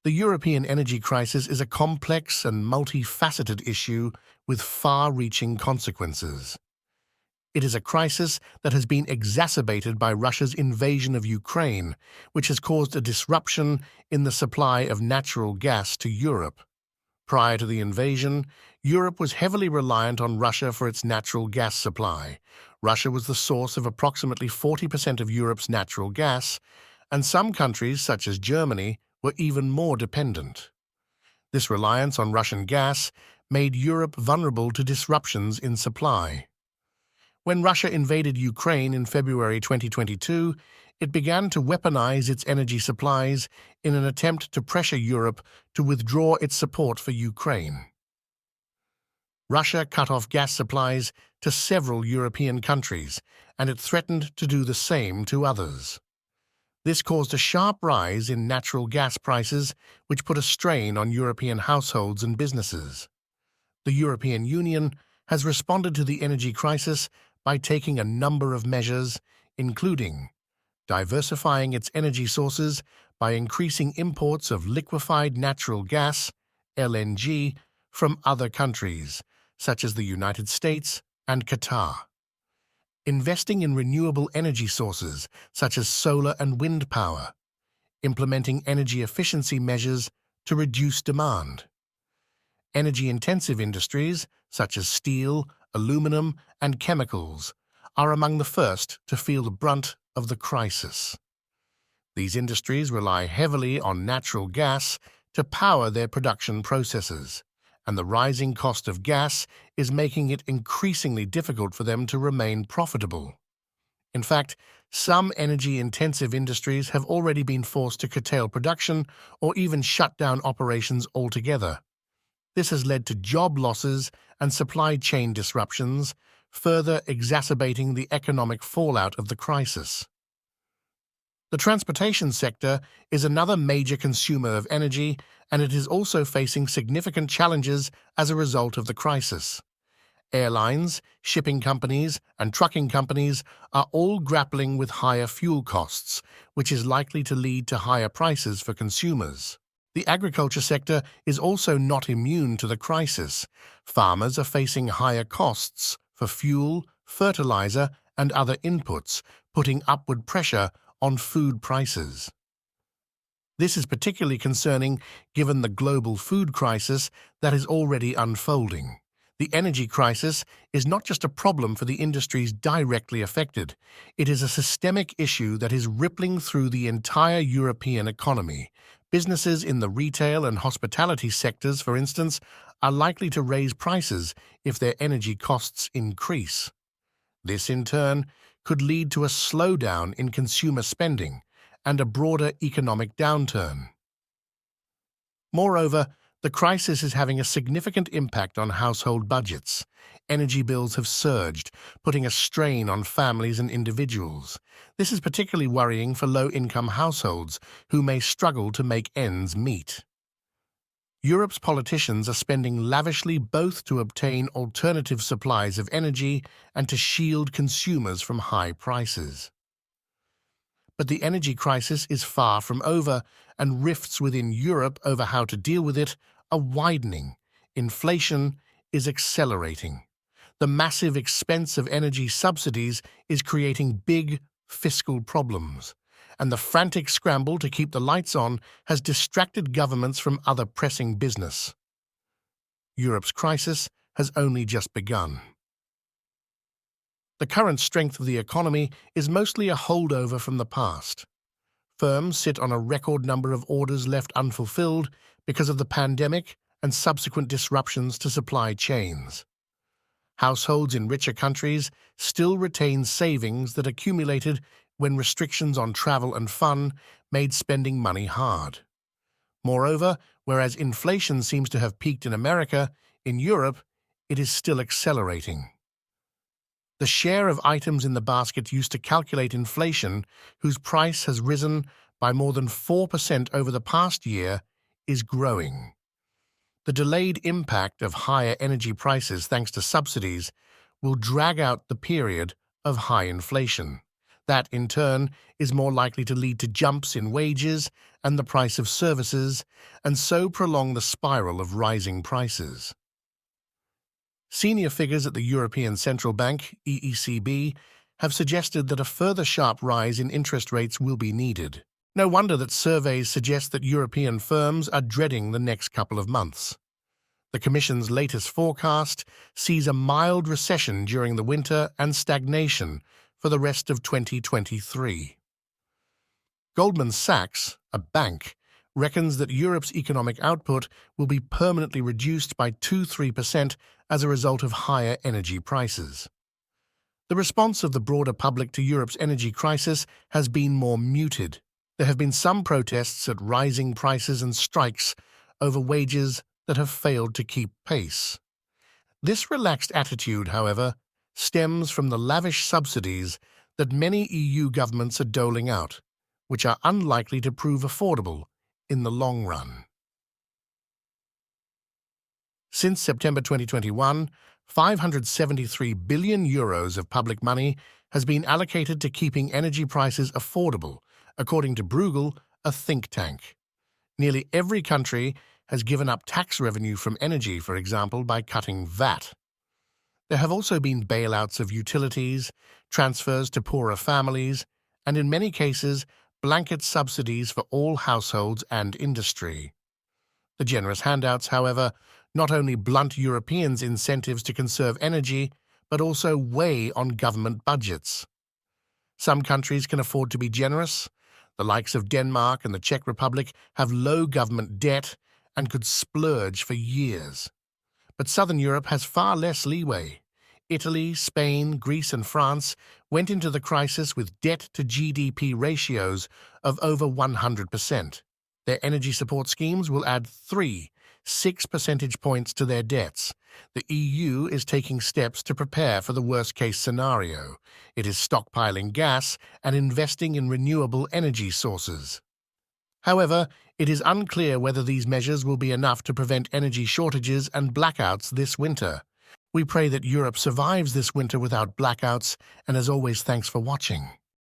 The European energy crisis is a complex and multifaceted issue with far-reaching consequences. It is a crisis that has been exacerbated by Russia's invasion of Ukraine, which has caused a disruption in the supply of natural gas to Europe. Prior to the invasion, Europe was heavily reliant on Russia for its natural gas supply. Russia was the source of approximately 40% of Europe's natural gas, and some countries, such as Germany, were even more dependent. This reliance on Russian gas made Europe vulnerable to disruptions in supply. When Russia invaded Ukraine in February 2022, it began to weaponize its energy supplies in an attempt to pressure Europe to withdraw its support for Ukraine. Russia cut off gas supplies to several European countries, and it threatened to do the same to others. This caused a sharp rise in natural gas prices, which put a strain on European households and businesses. The European Union has responded to the energy crisis by taking a number of measures, including diversifying its energy sources by increasing imports of liquefied natural gas, LNG, from other countries, such as the United States and Qatar. Investing in renewable energy sources, such as solar and wind power. Implementing energy efficiency measures to reduce demand. Energy-intensive industries, such as steel, aluminum, and chemicals, are among the first to feel the brunt of the crisis. These industries rely heavily on natural gas to power their production processes, and the rising cost of gas is making it increasingly difficult for them to remain profitable. In fact, some energy-intensive industries have already been forced to curtail production or even shut down operations altogether. This has led to job losses and supply chain disruptions, further exacerbating the economic fallout of the crisis. The transportation sector is another major consumer of energy, and it is also facing significant challenges as a result of the crisis. Airlines, shipping companies, and trucking companies are all grappling with higher fuel costs, which is likely to lead to higher prices for consumers. The agriculture sector is also not immune to the crisis. Farmers are facing higher costs for fuel, fertilizer, and other inputs, putting upward pressure on food prices. This is particularly concerning given the global food crisis that is already unfolding. The energy crisis is not just a problem for the industries directly affected. It is a systemic issue that is rippling through the entire European economy. Businesses in the retail and hospitality sectors, for instance, are likely to raise prices if their energy costs increase. This, in turn, could lead to a slowdown in consumer spending and a broader economic downturn. Moreover, the crisis is having a significant impact on household budgets. Energy bills have surged, putting a strain on families and individuals. This is particularly worrying for low-income households who may struggle to make ends meet. Europe's politicians are spending lavishly both to obtain alternative supplies of energy and to shield consumers from high prices. But the energy crisis is far from over, and rifts within Europe over how to deal with it are widening. Inflation is accelerating. The massive expense of energy subsidies is creating big fiscal problems, and the frantic scramble to keep the lights on has distracted governments from other pressing business. Europe's crisis has only just begun. The current strength of the economy is mostly a holdover from the past. Firms sit on a record number of orders left unfulfilled because of the pandemic and subsequent disruptions to supply chains. Households in richer countries still retain savings that accumulated when restrictions on travel and fun made spending money hard. Moreover, whereas inflation seems to have peaked in America, in Europe it is still accelerating. The share of items in the basket used to calculate inflation, whose price has risen by more than 4% over the past year, is growing. The delayed impact of higher energy prices thanks to subsidies will drag out the period of high inflation. That, in turn, is more likely to lead to jumps in wages and the price of services, and so prolong the spiral of rising prices. Senior figures at the European Central Bank, ECB, have suggested that a further sharp rise in interest rates will be needed. No wonder that surveys suggest that European firms are dreading the next couple of months. The Commission's latest forecast sees a mild recession during the winter and stagnation for the rest of 2023. Goldman Sachs, a bank, reckons that Europe's economic output will be permanently reduced by 2–3% as a result of higher energy prices. The response of the broader public to Europe's energy crisis has been more muted. There have been some protests at rising prices and strikes over wages that have failed to keep pace. This relaxed attitude, however, stems from the lavish subsidies that many EU governments are doling out, which are unlikely to prove affordable in the long run. Since September 2021, €573 billion of public money has been allocated to keeping energy prices affordable, according to Bruegel, a think tank. Nearly every country has given up tax revenue from energy, for example, by cutting VAT. There have also been bailouts of utilities, transfers to poorer families, and in many cases, blanket subsidies for all households and industry. The generous handouts, however, not only blunt Europeans' incentives to conserve energy, but also weigh on government budgets. Some countries can afford to be generous. The likes of Denmark and the Czech Republic have low government debt and could splurge for years. But Southern Europe has far less leeway. Italy, Spain, Greece, and France went into the crisis with debt-to-GDP ratios of over 100%. Their energy support schemes will add 6 percentage points to their debts. The EU is taking steps to prepare for the worst-case scenario. It is stockpiling gas and investing in renewable energy sources. However, it is unclear whether these measures will be enough to prevent energy shortages and blackouts this winter. We pray that Europe survives this winter without blackouts, and as always, thanks for watching.